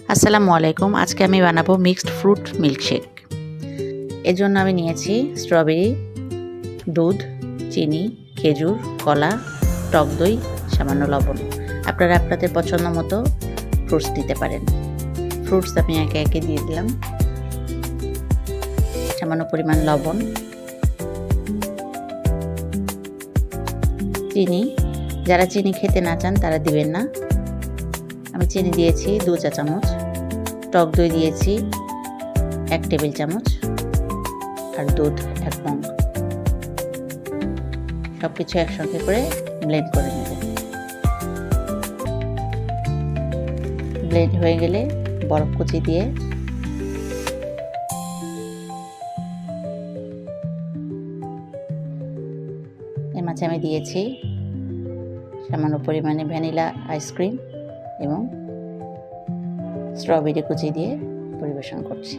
আসসালামু আলাইকুম। আজকে আমি বানাবো মিক্সড ফ্রুট মিল্কশেক। এর জন্য আমি নিয়েছি স্ট্রবেরি, দুধ, চিনি, খেজুর, কলা, টক দই, সামান্য লবণ। আপনারা আপনাদের পছন্দ মতো ফ্রুটস দিতে পারেন। ফ্রুটস আমি একে একে দিয়ে দিলাম। সামান্য পরিমাণ লবণ, চিনি। যারা চিনি খেতে না চান তারা দিবেন না। আমি চিনি দিয়েছি 2 চা চামচ, টক দই দিয়েছি 1 টেবিল চামচ, আর দুধ 1 মগ। সব কিছু একসঙ্গে করে ব্লেন্ড করে নেব। ব্লেন্ড হয়ে গেলে বরফ কুচি দিয়ে এর মাঝে আমি দিয়েছি সামান্য পরিমাণে ভ্যানিলা আইসক্রিম এবং স্ট্রবেরি কুচি দিয়ে পরিবেশন করছি।